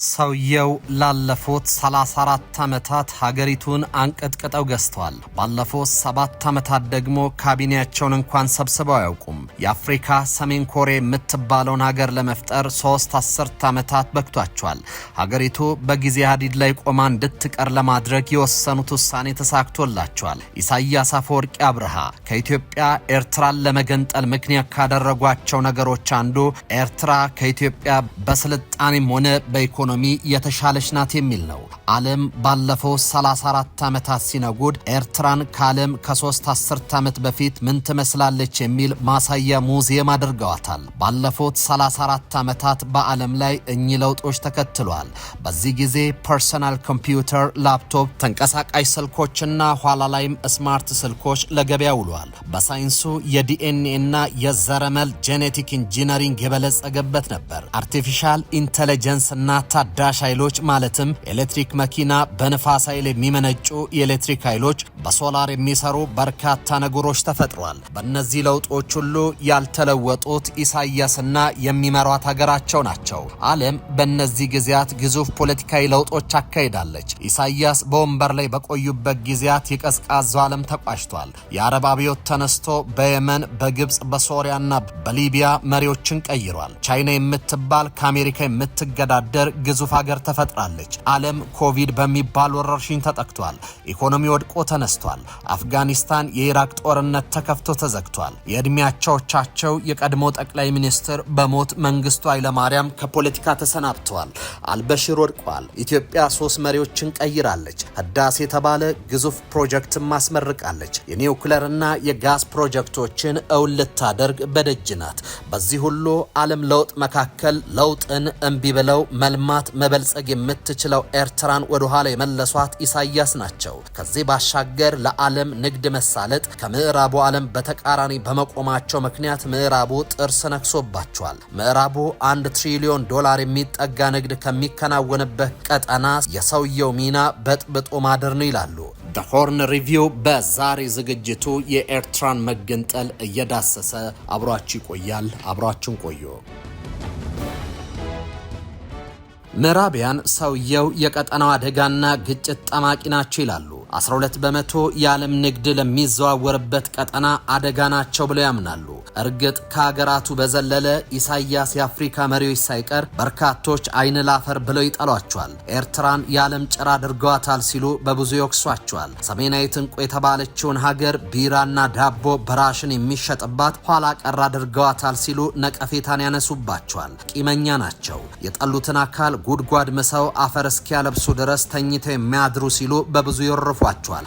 ሰውየው ላለፉት 34 ዓመታት ሀገሪቱን አንቀጥቅጠው ገዝተዋል። ባለፉት 7 ዓመታት ደግሞ ካቢኔያቸውን እንኳን ሰብስበው አያውቁም። የአፍሪካ ሰሜን ኮሪያ የምትባለውን ሀገር ለመፍጠር 3 አስርት ዓመታት በቅቷቸዋል። ሀገሪቱ በጊዜ ሀዲድ ላይ ቆማ እንድትቀር ለማድረግ የወሰኑት ውሳኔ ተሳክቶላቸዋል። ኢሳያስ አፈወርቂ አብርሃ ከኢትዮጵያ ኤርትራን ለመገንጠል ምክንያት ካደረጓቸው ነገሮች አንዱ ኤርትራ ከኢትዮጵያ በስልጣኔም ሆነ በኢኮኖሚ የተሻለች ናት የሚል ነው። ዓለም ባለፈው 34 ዓመታት ሲነጉድ ኤርትራን ከዓለም ከ3 አስርት ዓመት በፊት ምን ትመስላለች የሚል ማሳያ ሙዚየም አድርገዋታል። ባለፉት 34 ዓመታት በዓለም ላይ እኚህ ለውጦች ተከትሏል። በዚህ ጊዜ ፐርሰናል ኮምፒውተር፣ ላፕቶፕ፣ ተንቀሳቃሽ ስልኮችና ኋላ ላይም ስማርት ስልኮች ለገበያ ውሏል። በሳይንሱ የዲኤንኤ እና የዘረመል ጄኔቲክ ኢንጂነሪንግ የበለጸገበት ነበር። አርቲፊሻል ኢንተለጀንስ እና ታዳሽ ኃይሎች ማለትም ኤሌክትሪክ መኪና፣ በንፋስ ኃይል የሚመነጩ የኤሌክትሪክ ኃይሎች፣ በሶላር የሚሰሩ በርካታ ነገሮች ተፈጥሯል። በእነዚህ ለውጦች ሁሉ ያልተለወጡት ኢሳያስና የሚመሯት ሀገራቸው ናቸው። ዓለም በእነዚህ ጊዜያት ግዙፍ ፖለቲካዊ ለውጦች አካሂዳለች። ኢሳያስ በወንበር ላይ በቆዩበት ጊዜያት የቀዝቃዛው ዓለም ተቋጭቷል። የአረብ አብዮት ተነስቶ በየመን፣ በግብፅ፣ በሶሪያና በሊቢያ መሪዎችን ቀይሯል። ቻይና የምትባል ከአሜሪካ የምትገዳደር ግዙፍ ሀገር ተፈጥራለች። ዓለም ኮቪድ በሚባል ወረርሽኝ ተጠቅቷል። ኢኮኖሚ ወድቆ ተነስቷል። አፍጋኒስታን የኢራቅ ጦርነት ተከፍቶ ተዘግቷል። የእድሜያቸውቻቸው የቀድሞ ጠቅላይ ሚኒስትር በሞት መንግስቱ ኃይለማርያም ከፖለቲካ ተሰናብተዋል። አልበሽር ወድቋል። ኢትዮጵያ 3 መሪዎችን ቀይራለች። ህዳሴ የተባለ ግዙፍ ፕሮጀክትን ማስመርቃለች። የኒውክሌርና የጋዝ ፕሮጀክቶችን እውን ልታደርግ በደጅ ናት። በዚህ ሁሉ ዓለም ለውጥ መካከል ለውጥን እምቢ ብለው መልማት መበልጸግ የምትችለው ኤርትራን ወደ ኋላ የመለሷት ኢሳያስ ናቸው። ከዚህ ባሻገር ለዓለም ንግድ መሳለጥ ከምዕራቡ ዓለም በተቃራኒ በመቆማቸው ምክንያት ምዕራቡ ጥርስ ነክሶባቸዋል። ምዕራቡ $1 ትሪሊዮን የሚጠጋ ንግድ ከሚከናወንበት ቀጠና የሰውየው ሚና በጥብጦ ማደር ነው ይላሉ። ዘ ሆርን ሪቪው በዛሬ ዝግጅቱ የኤርትራን መገንጠል እየዳሰሰ አብሯችሁ ይቆያል። አብሯችሁን ቆዩ። ምዕራቢያን ሰውየው የቀጠናው አደጋና ግጭት ጠማቂ ናቸው ይላሉ። 12 በመቶ የዓለም ንግድ ለሚዘዋወርበት ቀጠና አደጋ ናቸው ብለው ያምናሉ። እርግጥ ከሀገራቱ በዘለለ ኢሳያስ የአፍሪካ መሪዎች ሳይቀር በርካቶች አይን ላፈር ብለው ይጠሏቸዋል። ኤርትራን የዓለም ጭራ አድርገዋታል ሲሉ በብዙ ይወቅሷቸዋል። ሰሜናዊት እንቁ የተባለችውን ሀገር ቢራና ዳቦ በራሽን የሚሸጥባት ኋላ ቀር አድርገዋታል ሲሉ ነቀፌታን ያነሱባቸዋል። ቂመኛ ናቸው። የጠሉትን አካል ጉድጓድ ምሰው አፈር እስኪያለብሱ ድረስ ተኝተው የሚያድሩ ሲሉ በብዙ ይወርፏቸዋል።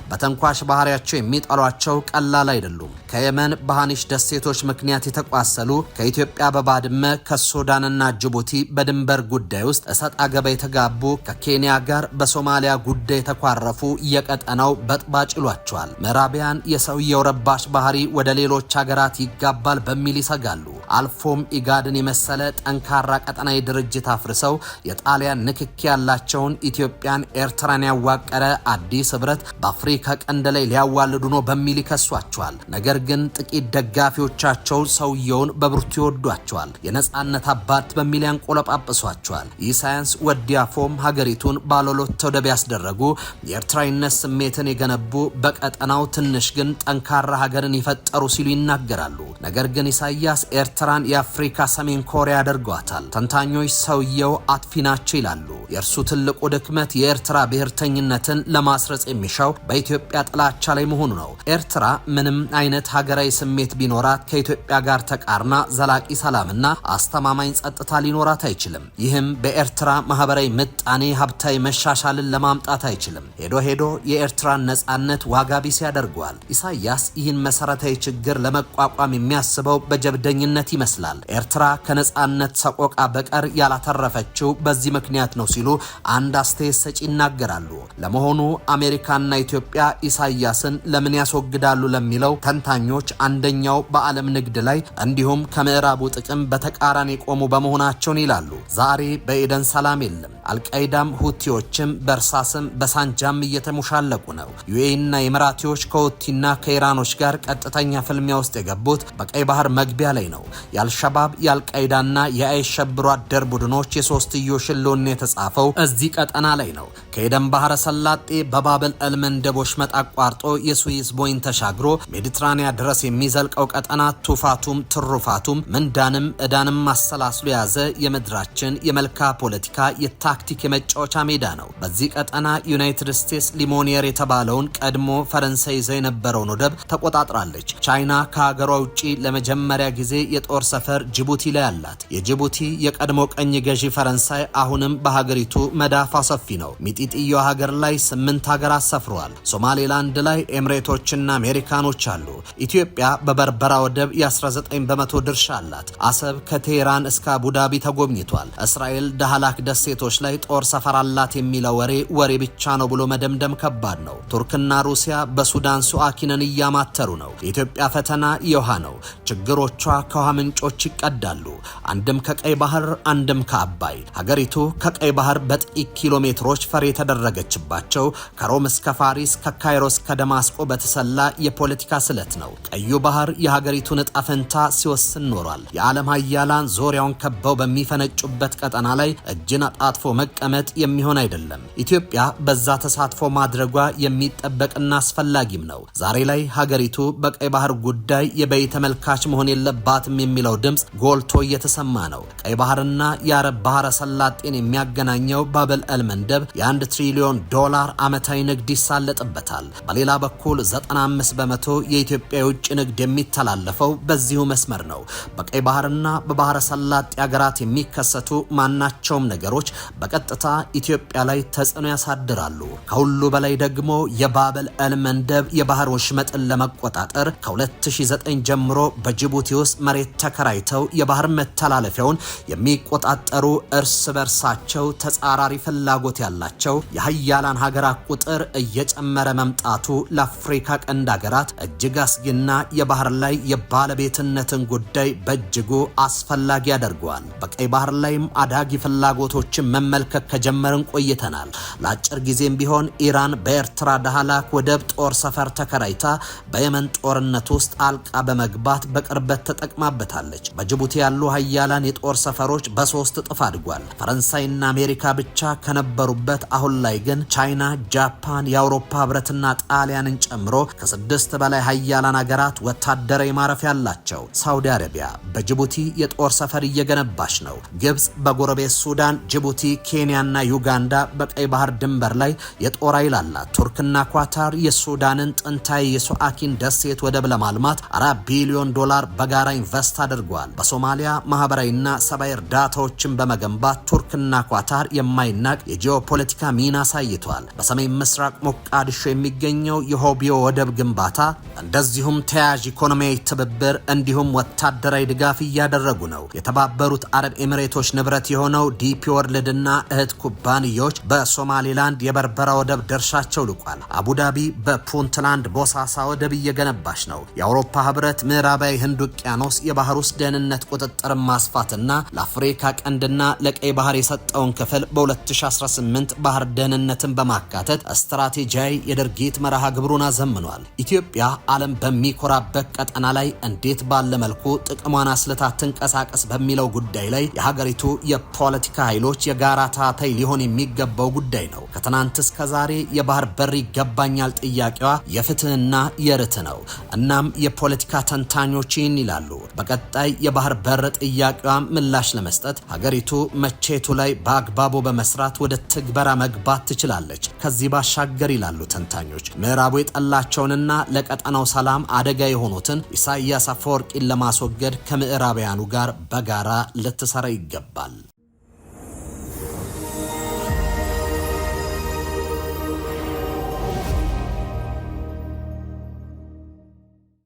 በተንኳሽ ባህሪያቸው የሚጠሏቸው ቀላል አይደሉም። ከየመን በሃኒሽ ደሴቶች ምክንያት የተቋሰሉ፣ ከኢትዮጵያ በባድመ ከሱዳንና ጅቡቲ በድንበር ጉዳይ ውስጥ እሰጥ አገባ የተጋቡ፣ ከኬንያ ጋር በሶማሊያ ጉዳይ የተኳረፉ የቀጠናው በጥባጭ ይሏቸዋል። ምዕራቢያን የሰውየው ረባሽ ባህሪ ወደ ሌሎች ሀገራት ይጋባል በሚል ይሰጋሉ። አልፎም ኢጋድን የመሰለ ጠንካራ ቀጠናዊ ድርጅት አፍርሰው የጣሊያን ንክኪ ያላቸውን ኢትዮጵያን፣ ኤርትራን ያዋቀረ አዲስ ህብረት በአፍሪካ ቀንድ ላይ ሊያዋልዱ ነው በሚል ይከሷቸዋል። ነገር ግን ጥቂት ደጋፊዎቻቸው ሰውየውን በብርቱ ይወዷቸዋል። የነጻነት አባት በሚል ያንቆለጳጵሷቸዋል። ኢሳያስ ወዲያፎም ሀገሪቱን ባለሎት ወደብ ያስደረጉ፣ የኤርትራዊነት ስሜትን የገነቡ፣ በቀጠናው ትንሽ ግን ጠንካራ ሀገርን የፈጠሩ ሲሉ ይናገራሉ። ነገር ግን ኢሳያስ ኤርትራን የአፍሪካ ሰሜን ኮሪያ ያደርጓታል። ተንታኞች ሰውየው አጥፊ ናቸው ይላሉ። የእርሱ ትልቁ ድክመት የኤርትራ ብሔርተኝነትን ለማስረጽ የሚሻው በኢትዮጵያ ጥላቻ ላይ መሆኑ ነው። ኤርትራ ምንም አይነት ሀገራዊ ስሜት ቢኖራት ከኢትዮጵያ ጋር ተቃርና ዘላቂ ሰላምና አስተማማኝ ጸጥታ ሊኖራት አይችልም። ይህም በኤርትራ ማህበራዊ፣ ምጣኔ ሀብታዊ መሻሻልን ለማምጣት አይችልም። ሄዶ ሄዶ የኤርትራን ነጻነት ዋጋ ቢስ ያደርገዋል። ኢሳያስ ይህን መሰረታዊ ችግር ለመቋቋም የሚያስበው በጀብደኝነት ይመስላል። ኤርትራ ከነጻነት ሰቆቃ በቀር ያላተረፈችው በዚህ ምክንያት ነው ሲሉ አንድ አስተያየት ሰጪ ይናገራሉ። ለመሆኑ አሜሪካና ኢትዮጵያ ኢሳያስን ለምን ያስወግዳሉ ለሚለው ተንታኞች አንደኛው በዓለም ንግድ ላይ እንዲሁም ከምዕራቡ ጥቅም በተቃራኒ ቆሙ በመሆናቸው ይላሉ። ዛሬ በኤደን ሰላም የለም። አልቃይዳም ሁቲዎችም በእርሳስም በሳንጃም እየተሙሻለቁ ነው። ዩኤኢና ኤሚራቲዎች ከሁቲና ከኢራኖች ጋር ቀጥተኛ ፍልሚያ ውስጥ የገቡት በቀይ ባህር መግቢያ ላይ ነው። የአልሸባብ የአልቃይዳና የአይሸብሩ አደር ቡድኖች የሶስትዮሽ ህልውና የተጻፈው እዚህ ቀጠና ላይ ነው። ከኤደን ባህረ ሰላጤ በባብል መንደቦች መጣቋርጦ የስዊዝ ቦይን ተሻግሮ ሜዲትራኒያ ድረስ የሚዘልቀው ቀጠና ቱፋቱም ትሩፋቱም ምንዳንም እዳንም ማሰላስሎ የያዘ የምድራችን የመልካ ፖለቲካ የታክቲክ የመጫወቻ ሜዳ ነው። በዚህ ቀጠና ዩናይትድ ስቴትስ ሊሞኒየር የተባለውን ቀድሞ ፈረንሳይ ይዘው የነበረውን ወደብ ተቆጣጥራለች። ቻይና ከሀገሯ ውጪ ለመጀመሪያ ጊዜ የጦር ሰፈር ጅቡቲ ላይ አላት። የጅቡቲ የቀድሞ ቀኝ ገዢ ፈረንሳይ አሁንም በሀገሪቱ መዳፋ ሰፊ ነው። ሚጢጥዮ ሀገር ላይ 8 ሀገራት ሰፍረዋል። ሶማሌላንድ ላይ ኤምሬቶችና አሜሪካኖች አሉ። ኢትዮጵያ በበርበራ ወደብ የ19 በመቶ ድርሻ አላት። አሰብ ከቴህራን እስከ አቡዳቢ ተጎብኝቷል። እስራኤል ዳህላክ ደሴቶች ላይ ጦር ሰፈር አላት የሚለው ወሬ ብቻ ነው ብሎ መደምደም ከባድ ነው። ቱርክና ሩሲያ በሱዳን ሱአኪንን እያማተሩ ነው። የኢትዮጵያ ፈተና የውሃ ነው። ችግሮቿ ከውሃ ምንጮች ይቀዳሉ። አንድም ከቀይ ባህር አንድም ከአባይ። ሀገሪቱ ከቀይ ባህር በጥቂት ኪሎ ሜትሮች ፈር የተደረገችባቸው ከሮም እስከ ፋሪስ ከካይሮ እስከ ደማስቆ በተሰላ የፖለቲካ ስለት ነው። ቀዩ ባህር የሀገሪቱን ዕጣ ፈንታ ሲወስን ኖሯል። የዓለም ሀያላን ዙሪያውን ከበው በሚፈነጩበት ቀጠና ላይ እጅን አጣጥፎ መቀመጥ የሚሆን አይደለም። ኢትዮጵያ በዛ ተሳትፎ ማድረጓ የሚጠበቅና አስፈላጊም ነው። ዛሬ ላይ ሀገሪቱ በቀይ ባህር ጉዳይ የበይ ተመልካች መሆን የለባትም የሚለው ድምፅ ጎልቶ እየተሰማ ነው። ቀይ ባህርና የአረብ ባህረ ሰላጤን የሚያገናኘው ባብል መንደብ የ1 ትሪሊዮን ዶላር ዓመታዊ ንግድ ይሳለጥበታል። በሌላ በኩል 95 በመቶ የኢትዮጵያ የውጭ ንግድ የሚተላለፈው በዚሁ መስመር ነው። በቀይ ባህርና በባህረ ሰላጤ ሀገራት የሚከሰቱ ማናቸውም ነገሮች በቀጥታ ኢትዮጵያ ላይ ተጽዕኖ ያሳድራሉ። ከሁሉ በላይ ደግሞ የባብል መንደብ የባህር ወሽመጥን ለመቆጣጠር ከ2009 ጀምሮ በጅቡቲ ውስጥ መሬት ተከራይተው የባህር መተላለፊያውን የሚቆጣጠሩ እርስ በርሳቸው ተጻራሪ ፍላጎት ያላቸው የሀያላን ሀገራት ቁጥር እየጨመረ መምጣቱ ለአፍሪካ ቀንድ ሀገራት እጅግ አስጊና የባህር ላይ የባለቤትነትን ጉዳይ በእጅጉ አስፈላጊ ያደርገዋል። በቀይ ባህር ላይም አዳጊ ፍላጎቶችን መመልከት ከጀመርን ቆይተናል። ለአጭር ጊዜም ቢሆን ኢራን በኤርትራ ዳህላክ ወደብ ጦር ሰፈር ተከራይታ በየመን ጦርነት ውስጥ አልቃ በመግባት በቅርበት ተጠቅማበታለች። በጅቡቲ ያሉ ሀያላን የጦር ሰፈሮች በ3 እጥፍ አድጓል። ፈረንሳይና አሜሪካ ብቻ ከነበሩበት አሁን ላይ ግን ቻይና፣ ጃፓን፣ የአውሮፓ ህብረትና ጣሊያንን ጨምሮ ከ6 በላይ ሀያላን ሀገራት ወታደራዊ ማረፊያ ያላቸው። ሳውዲ አረቢያ በጅቡቲ የጦር ሰፈር እየገነባች ነው። ግብጽ በጎረቤት ሱዳን፣ ጅቡቲ፣ ኬንያና ዩጋንዳ በቀይ ባህር ድንበር ላይ የጦር ኃይል አላት። ቱርክና ኳታር የሱዳንን ጥንታዊ የሱአኪን ደሴት ወደብ ለማልማት 4 ቢሊዮን ዶላር በጋራ ኢንቨስት አድርገዋል። በሶማሊያ ማህበራዊና ሰብአዊ እርዳታዎችን በመገንባት ቱርክና ኳታር የማይናቅ የጂኦፖለቲካ ሚና አሳይቷል። በሰሜን ምስራቅ ሞቃዲሾ የሚገኘው የሆቢዮ ወደብ ግንባታ እንደዚሁም ተያያዥ ኢኮኖሚያዊ ትብብር እንዲሁም ወታደራዊ ድጋፍ እያደረጉ ነው። የተባበሩት አረብ ኤሚሬቶች ንብረት የሆነው ዲፒ ወርልድና እህት ኩባንያዎች በሶማሌላንድ የበርበራ ወደብ ድርሻቸው ልቋል። አቡዳቢ በፑንትላንድ ቦሳሳ ወደብ እየገነባች ነው። የአውሮፓ ህብረት ምዕራባዊ ህንድ ውቅያኖስ የባህር ውስጥ ደህንነት ቁጥጥር ማስፋትና ለአፍሪካ ቀንድና ለቀይ ባህር የሰጠውን ክፍል በ2018 ባህር ደህንነትን በማካተት ስትራቴጂያዊ የድርጊት መርሃ ግብሩን አዘምኗል። ኢትዮጵያ ዓለም በሚኮራበት ቀጠና ላይ እንዴት ባለ መልኩ ጥቅሟን አስልታ ትንቀሳቀስ በሚለው ጉዳይ ላይ የሀገሪቱ የፖለቲካ ኃይሎች የጋራ ታታይ ሊሆን የሚገባው ጉዳይ ነው። ከትናንት እስከ ዛሬ የባህር በር ይገባኛል ጥያቄዋ የፍትህና የርትዕ ነው። እናም የፖለቲካ ተንታኞች ይህን ይላሉ። በቀጣይ የባህር በር ጥያቄዋ ምላሽ ለመስጠት ሀገሪቱ መቼቱ ላይ በአግባቡ በመስራት ወደ ትግበራ መግባት ትችላለች። ከዚህ ባሻገር ይላሉ ተንታኞች ምዕራቡ የጠላቸውንና ለቀጠናው ሰላም አደጋ የሆኑትን ኢሳያስ አፈወርቂን ለማስወገድ ከምዕራባውያኑ ጋር በጋራ ልትሰራ ይገባል።